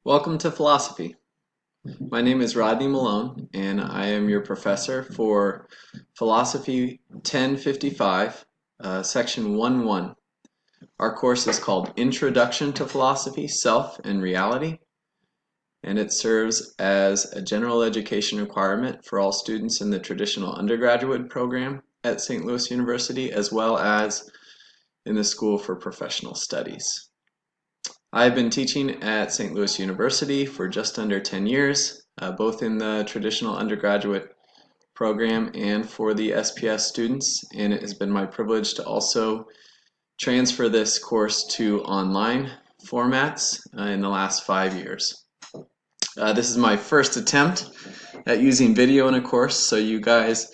Welcome to philosophy. My name is Rodney Malone, and I am your professor for Philosophy 1055, Section 1-1. Our course is called Introduction to Philosophy, Self and Reality, and it serves as a general education requirement for all students in the traditional undergraduate program at St. Louis University, as well as in the School for Professional Studies. I've been teaching at St. Louis University for just under 10 years, both in the traditional undergraduate program and for the SPS students, and it has been my privilege to also transfer this course to online formats in the last 5 years. This is my first attempt at using video in a course, so you guys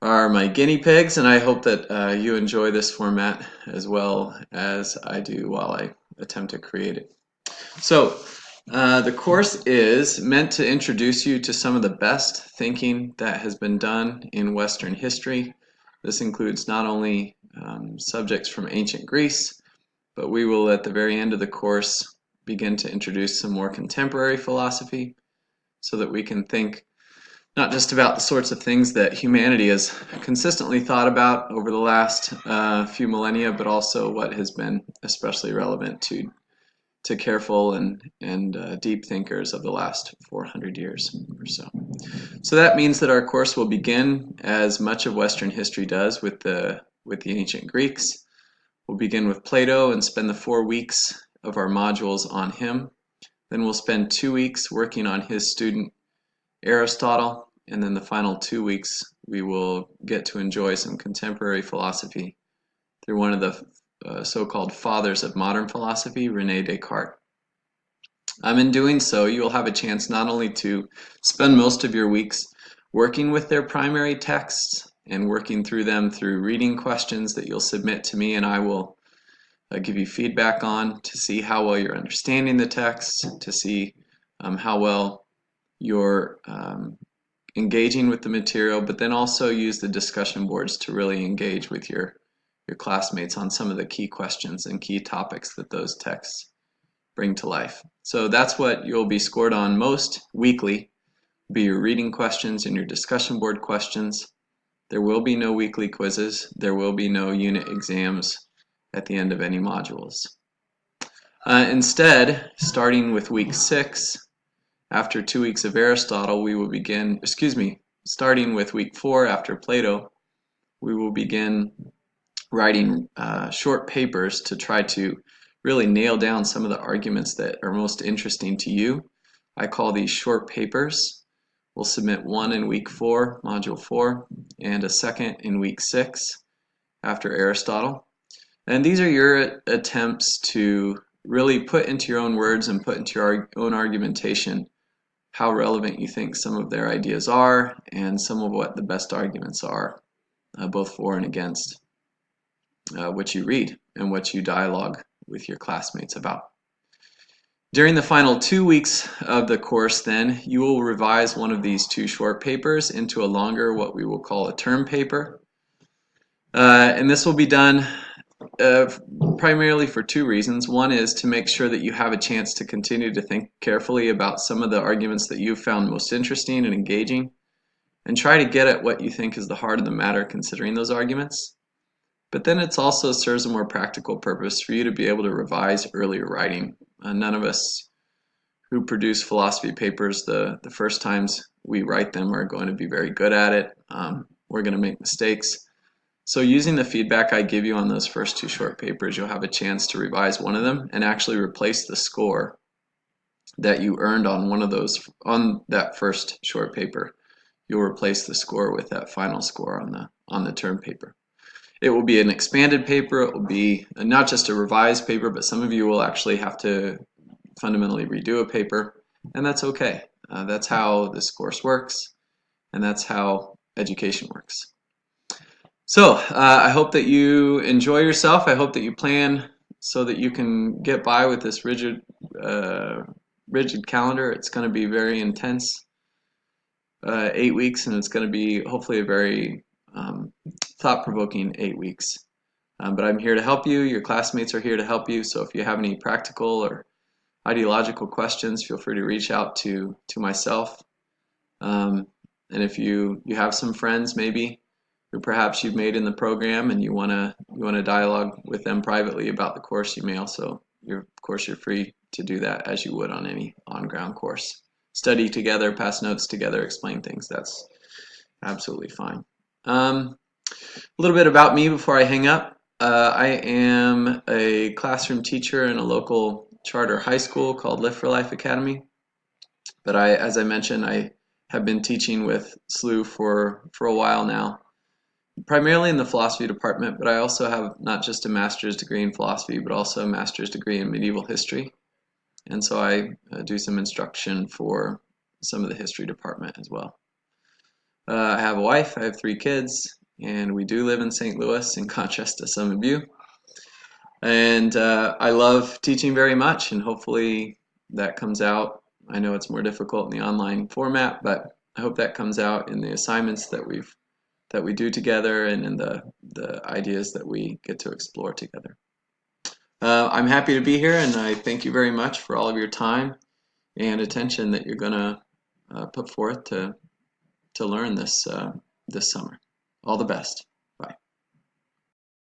are my guinea pigs, and I hope that you enjoy this format as well as I do while I attempt to create it. So, the course is meant to introduce you to some of the best thinking that has been done in Western history. This includes not only subjects from ancient Greece, but we will at the very end of the course begin to introduce some more contemporary philosophy so that we can think not just about the sorts of things that humanity has consistently thought about over the last few millennia, but also what has been especially relevant to careful and deep thinkers of the last 400 years or so. So that means that our course will begin, as much of Western history does, with the ancient Greeks. We'll begin with Plato and spend the 4 weeks of our modules on him. Then we'll spend 2 weeks working on his student Aristotle, and then the final 2 weeks we will get to enjoy some contemporary philosophy through one of the so-called fathers of modern philosophy, René Descartes. In doing so, you'll have a chance not only to spend most of your weeks working with their primary texts and working through them through reading questions that you'll submit to me, and I will give you feedback on to see how well you're understanding the text, to see how well you're engaging with the material, but then also use the discussion boards to really engage with your classmates on some of the key questions and key topics that those texts bring to life. So that's what you'll be scored on most weekly, be your reading questions and your discussion board questions. There will be no weekly quizzes. There will be no unit exams at the end of any modules. Instead, starting with week 6, after 2 weeks of Aristotle, we will begin, starting with week 4 after Plato, we will begin writing short papers to try to really nail down some of the arguments that are most interesting to you. I call these short papers. We'll submit one in week 4, module 4, and a second in week 6 after Aristotle. And these are your attempts to really put into your own words and put into your own argumentation how relevant you think some of their ideas are and some of what the best arguments are, both for and against what you read and what you dialogue with your classmates about. During the final 2 weeks of the course, then, you will revise one of these 2 short papers into a longer, what we will call a term paper. And this will be done primarily for 2 reasons. One is to make sure that you have a chance to continue to think carefully about some of the arguments that you've found most interesting and engaging, and try to get at what you think is the heart of the matter considering those arguments. But then it also serves a more practical purpose for you to be able to revise earlier writing. None of us who produce philosophy papers the first times we write them are going to be very good at it. We're going to make mistakes. So using the feedback I give you on those first 2 short papers, you'll have a chance to revise one of them and actually replace the score that you earned on one of those on that first short paper. You'll replace the score with that final score on the term paper. It will be an expanded paper. It will be not just a revised paper, but some of you will actually have to fundamentally redo a paper, and that's okay. That's how this course works, and that's how education works. So I hope that you enjoy yourself. I hope that you plan so that you can get by with this rigid calendar. It's going to be very intense, 8 weeks, and it's going to be hopefully a very thought-provoking 8 weeks. But I'm here to help you. Your classmates are here to help you. So if you have any practical or ideological questions, feel free to reach out to myself. Um, and if you have some friends maybe who perhaps you've made in the program and you wanna dialogue with them privately about the course, you may also you're free to do that as you would on any on-ground course. Study together, pass notes together, explain things. That's absolutely fine. A little bit about me before I hang up. I am a classroom teacher in a local charter high school called Lift for Life Academy. But as I mentioned, I have been teaching with SLU for a while now, primarily in the philosophy department, but I also have not just a master's degree in philosophy, but also a master's degree in medieval history. And so I do some instruction for some of the history department as well. I have a wife, I have 3 kids, and we do live in St. Louis in contrast to some of you. And I love teaching very much, and hopefully that comes out. I know it's more difficult in the online format, but I hope that comes out in the assignments that we do together and in the ideas that we get to explore together. I'm happy to be here, and I thank you very much for all of your time and attention that you're going to put forth to learn this summer. All the best.